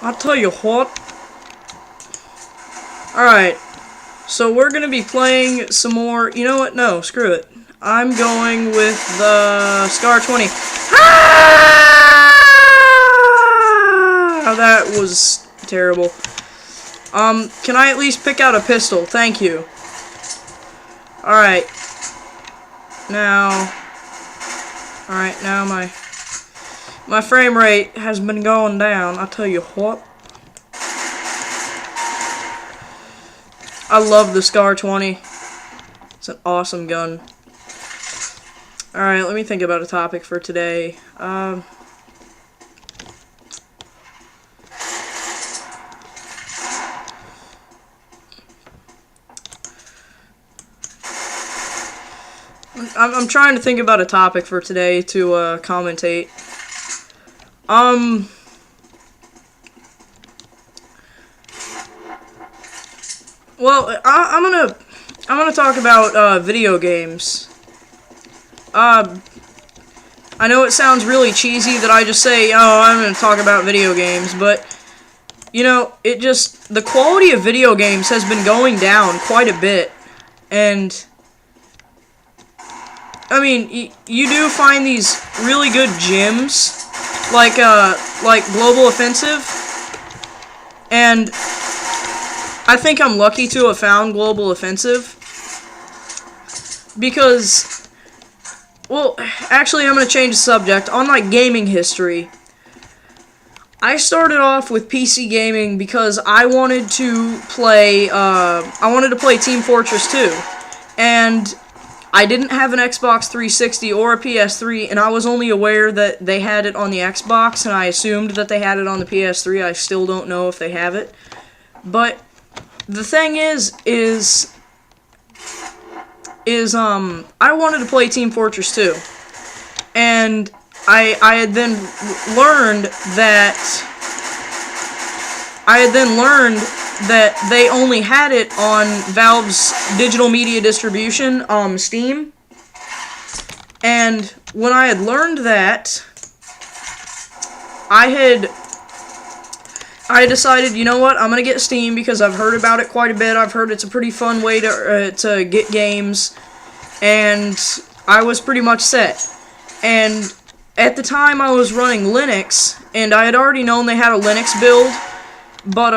I'll tell you what. Alright, so we're going to be playing some more. You know what? No, screw it. I'm going with the Scar 20. Ah! That was terrible. Can I at least pick out a pistol? Thank you. Alright. Now my frame rate has been going down. I'll tell you what. I love the Scar 20. It's an awesome gun. Alright, let me think about a topic for today. I'm trying to think about a topic for today to commentate. Well, I'm gonna talk about video games. I know it sounds really cheesy that I just say, oh, I'm gonna talk about video games, but you know, the quality of video games has been going down quite a bit, and I mean, you do find these really good gyms, like Global Offensive, and I think I'm lucky to have found Global Offensive, because, well, actually, I'm going to change the subject. On my gaming history, I started off with PC gaming because I wanted to play Team Fortress 2, and I didn't have an Xbox 360 or a PS3, and I was only aware that they had it on the Xbox, and I assumed that they had it on the PS3. I still don't know if they have it. But the thing is I wanted to play Team Fortress 2. And I had then learned that they only had it on Valve's digital media distribution, Steam. And when I had learned that, I decided, you know what, I'm gonna get Steam because I've heard about it quite a bit. I've heard it's a pretty fun way to get games, and I was pretty much set. And at the time, I was running Linux, and I had already known they had a Linux build, but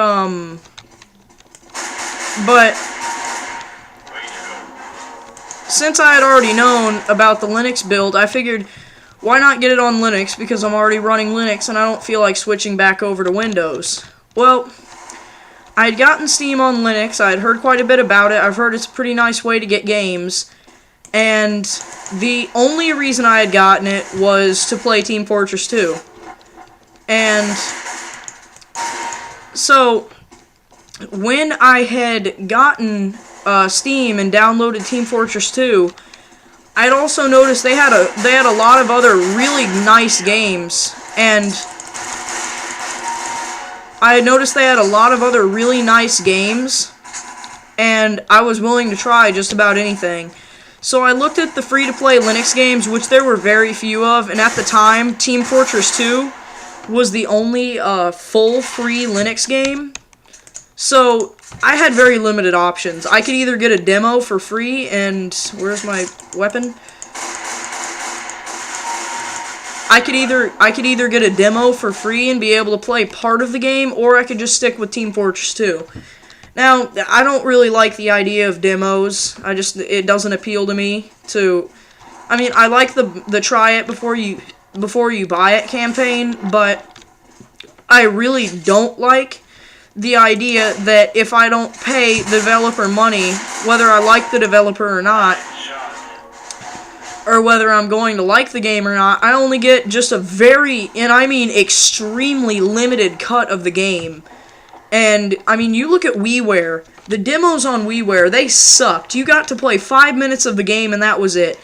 since I had already known about the Linux build, I figured, why not get it on Linux, because I'm already running Linux and I don't feel like switching back over to Windows. Well, I had gotten Steam on Linux, I had heard quite a bit about it, I've heard it's a pretty nice way to get games, and the only reason I had gotten it was to play Team Fortress 2. And so when I had gotten Steam and downloaded Team Fortress 2, I'd also noticed they had a lot of other really nice games, and I had noticed they had a lot of other really nice games, and I was willing to try just about anything. So I looked at the free-to-play Linux games, which there were very few of, and at the time, Team Fortress 2 was the only full free Linux game. So I had very limited options. I could either get a demo for free, and where's my weapon? I could either get a demo for free and be able to play part of the game, or I could just stick with Team Fortress 2. Now, I don't really like the idea of demos. It doesn't appeal to me. I mean, I like the try it before you buy it campaign, but I really don't like the idea that if I don't pay the developer money, whether I like the developer or not, or whether I'm going to like the game or not, I only get just a very, and I mean extremely limited cut of the game. And, I mean, you look at WiiWare, the demos on WiiWare, they sucked. You got to play 5 minutes of the game and that was it.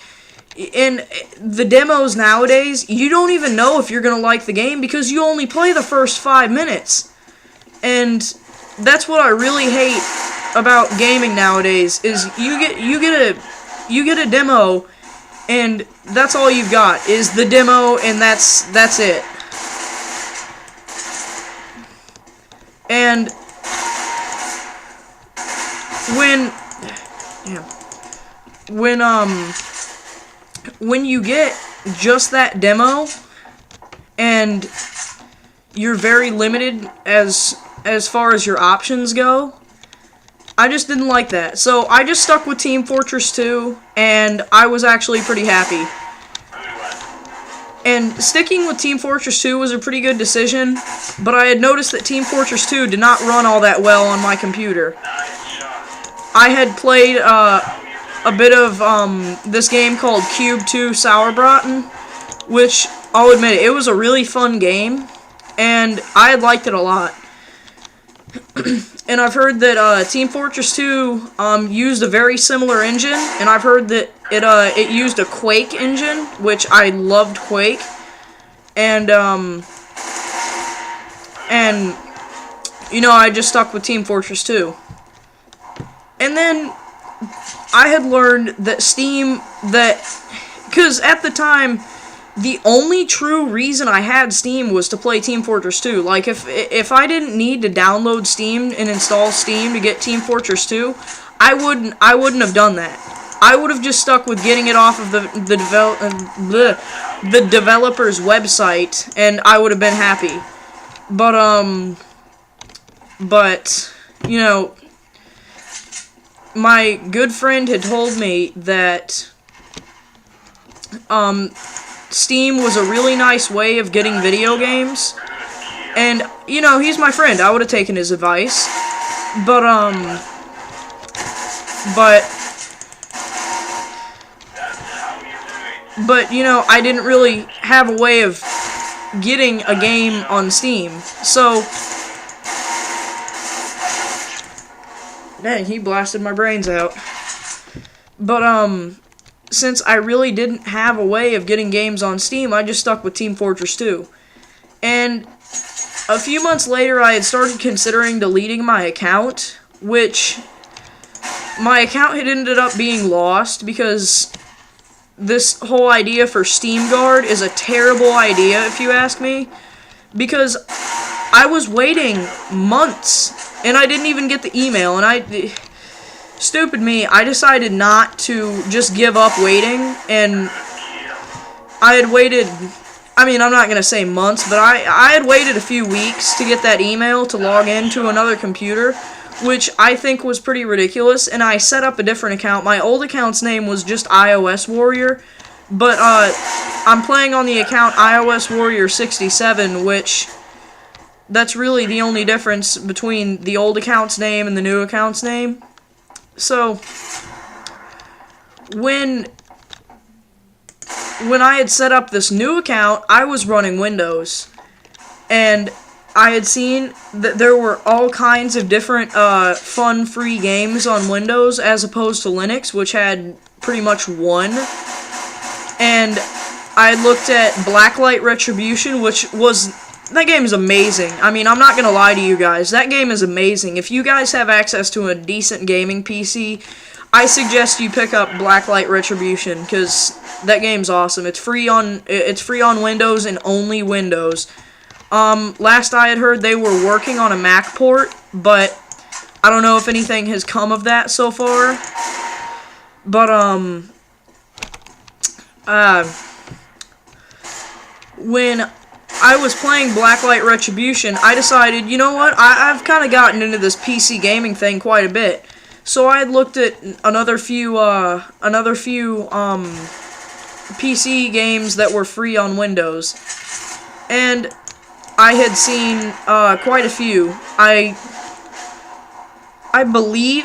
And the demos nowadays, you don't even know if you're going to like the game because you only play the first 5 minutes. And that's what I really hate about gaming nowadays, is you get a demo, and that's all you've got is the demo, and that's it. And when when you get just that demo and you're very limited as far as your options go, I just didn't like that. So I just stuck with Team Fortress 2, and I was actually pretty happy. And sticking with Team Fortress 2 was a pretty good decision, but I had noticed that Team Fortress 2 did not run all that well on my computer. I had played a bit of this game called PT2 Sauerbraten, which I'll admit it was a really fun game, and I had liked it a lot. And I've heard that Team Fortress 2 used a very similar engine, and I've heard that it used a Quake engine, which I loved Quake, and you know, I just stuck with Team Fortress 2. And then I had learned that Steam, because at the time, the only true reason I had Steam was to play Team Fortress 2. Like, if I didn't need to download Steam and install Steam to get Team Fortress 2, I wouldn't have done that. I would have just stuck with getting it off of the developer's website, and I would have been happy. But you know, my good friend had told me that Steam was a really nice way of getting video games, and you know, he's my friend. I would have taken his advice, but you know, I didn't really have a way of getting a game on Steam, so dang, he blasted my brains out. But since I really didn't have a way of getting games on Steam, I just stuck with Team Fortress 2. And a few months later, I had started considering deleting my account, which my account had ended up being lost because this whole idea for Steam Guard is a terrible idea, if you ask me, because I was waiting months, and I didn't even get the email, and stupid me, I decided not to just give up waiting, and I had waited, I mean, I'm not going to say months, but I had waited a few weeks to get that email to log into another computer, which I think was pretty ridiculous, and I set up a different account. My old account's name was just iOS Warrior, but I'm playing on the account iOS Warrior 67, which that's really the only difference between the old account's name and the new account's name. So, when I had set up this new account, I was running Windows, and I had seen that there were all kinds of different fun free games on Windows as opposed to Linux, which had pretty much one. And I looked at Blacklight Retribution, which was, that game is amazing. I mean, I'm not gonna lie to you guys, that game is amazing. If you guys have access to a decent gaming PC, I suggest you pick up Blacklight Retribution, because that game's awesome. It's free on Windows and only Windows. Last I had heard, they were working on a Mac port, but I don't know if anything has come of that so far. But, when I was playing Blacklight Retribution, I decided, you know what, I've kind of gotten into this PC gaming thing quite a bit. So I had looked at another few PC games that were free on Windows, and I had seen quite a few. I believe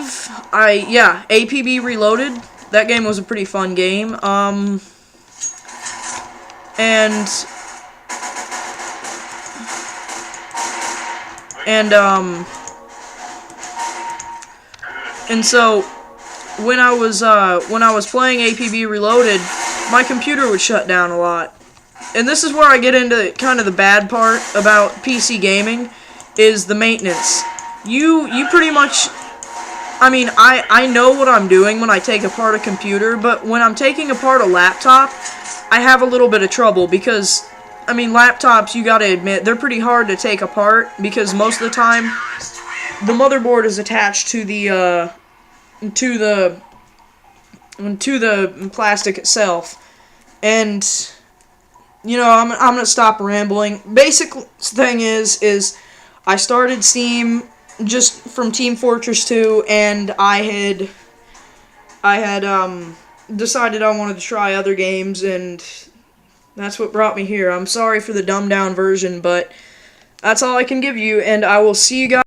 APB Reloaded. That game was a pretty fun game. And so when I was playing APB Reloaded, my computer would shut down a lot. And this is where I get into kind of the bad part about PC gaming, is the maintenance. You pretty much, I mean, I know what I'm doing when I take apart a computer, but when I'm taking apart a laptop, I have a little bit of trouble because I mean, laptops, you gotta admit, they're pretty hard to take apart because most of the time, the motherboard is attached to the plastic itself. And, you know, I'm gonna stop rambling. Basic thing is I started Steam just from Team Fortress 2, and I had decided I wanted to try other games, and that's what brought me here. I'm sorry for the dumbed down version, but that's all I can give you, and I will see you guys